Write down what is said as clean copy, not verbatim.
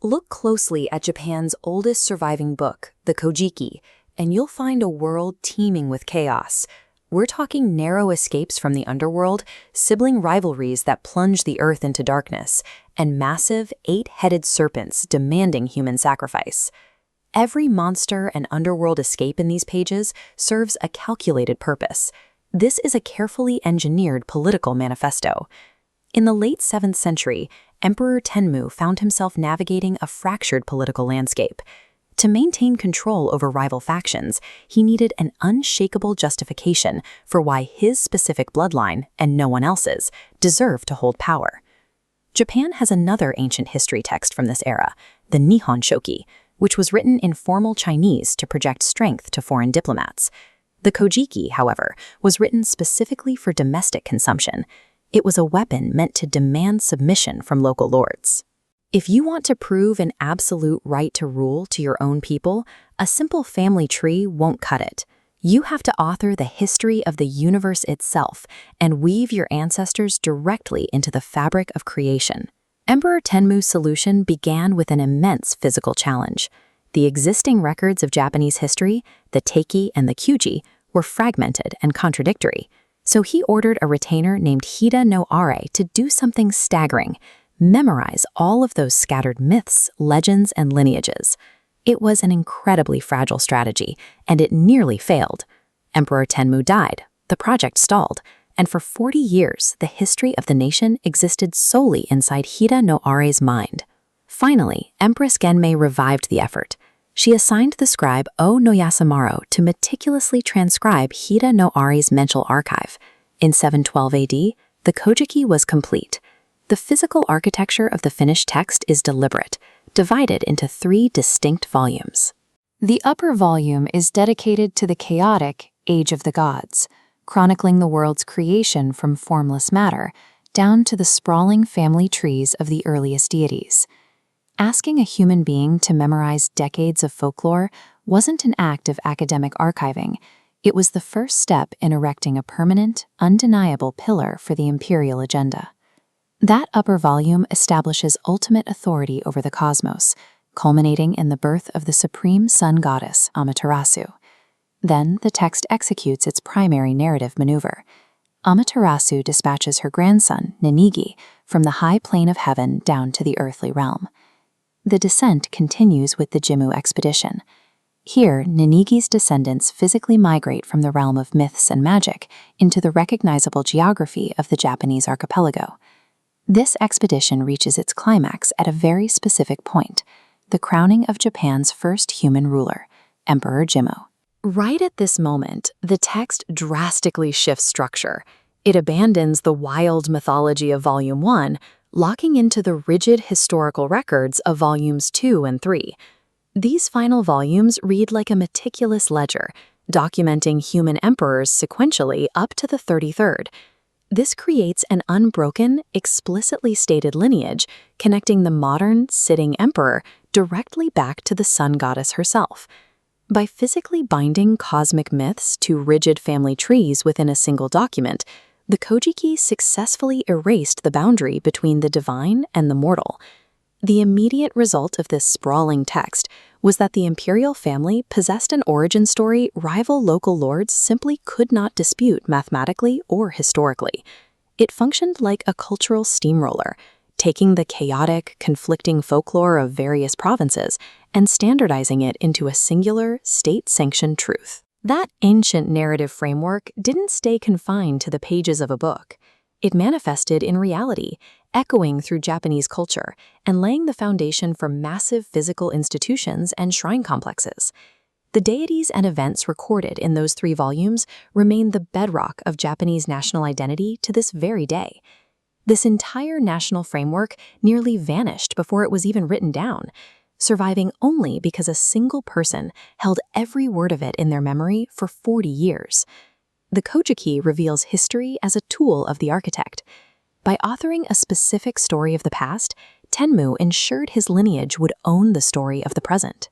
Look closely at Japan's oldest surviving book, the Kojiki, and you'll find a world teeming with chaos. We're talking narrow escapes from the underworld, sibling rivalries that plunge the earth into darkness, and massive, eight-headed serpents demanding human sacrifice. Every monster and underworld escape in these pages serves a calculated purpose. This is a carefully engineered political manifesto. In the late 7th century, Emperor Tenmu found himself navigating a fractured political landscape. To maintain control over rival factions, he needed an unshakable justification for why his specific bloodline, and no one else's, deserved to hold power. Japan has another ancient history text from this era, the Nihon Shoki, which was written in formal Chinese to project strength to foreign diplomats. The Kojiki, however, was written specifically for domestic consumption. It was a weapon meant to demand submission from local lords. If you want to prove an absolute right to rule to your own people, a simple family tree won't cut it. You have to author the history of the universe itself and weave your ancestors directly into the fabric of creation. Emperor Tenmu's solution began with an immense physical challenge. The existing records of Japanese history, the Teiki and the Kyuji, were fragmented and contradictory. So he ordered a retainer named Hida no Are to do something staggering: memorize all of those scattered myths, legends, and lineages. It was an incredibly fragile strategy, and it nearly failed. Emperor Tenmu died, the project stalled, and for 40 years, the history of the nation existed solely inside Hida no Are's mind. Finally, Empress Genmei revived the effort. She assigned the scribe O no Yasamaro to meticulously transcribe Hida no Are's mental archive. In 712 AD, the Kojiki was complete. The physical architecture of the finished text is deliberate, divided into 3 distinct volumes. The upper volume is dedicated to the chaotic Age of the Gods, chronicling the world's creation from formless matter down to the sprawling family trees of the earliest deities. Asking a human being to memorize decades of folklore wasn't an act of academic archiving. It was the first step in erecting a permanent, undeniable pillar for the imperial agenda. That upper volume establishes ultimate authority over the cosmos, culminating in the birth of the supreme sun goddess, Amaterasu. Then the text executes its primary narrative maneuver. Amaterasu dispatches her grandson, Ninigi, from the high plane of heaven down to the earthly realm. The descent continues with the Jimmu expedition. Here, Ninigi's descendants physically migrate from the realm of myths and magic into the recognizable geography of the Japanese archipelago. This expedition reaches its climax at a very specific point, the crowning of Japan's first human ruler, Emperor Jimmu. Right at this moment, the text drastically shifts structure. It abandons the wild mythology of Volume 1, locking into the rigid historical records of Volumes 2 and 3. These final volumes read like a meticulous ledger, documenting human emperors sequentially up to the 33rd. This creates an unbroken, explicitly stated lineage connecting the modern, sitting emperor directly back to the sun goddess herself. By physically binding cosmic myths to rigid family trees within a single document, the Kojiki successfully erased the boundary between the divine and the mortal. The immediate result of this sprawling text was that the imperial family possessed an origin story rival local lords simply could not dispute mathematically or historically. It functioned like a cultural steamroller, taking the chaotic, conflicting folklore of various provinces and standardizing it into a singular, state-sanctioned truth. That ancient narrative framework didn't stay confined to the pages of a book. It manifested in reality, echoing through Japanese culture and laying the foundation for massive physical institutions and shrine complexes. The deities and events recorded in those 3 volumes remain the bedrock of Japanese national identity to this very day. This entire national framework nearly vanished before it was even written down, surviving only because a single person held every word of it in their memory for 40 years. The Kojiki reveals history as a tool of the architect. By authoring a specific story of the past, Tenmu ensured his lineage would own the story of the present.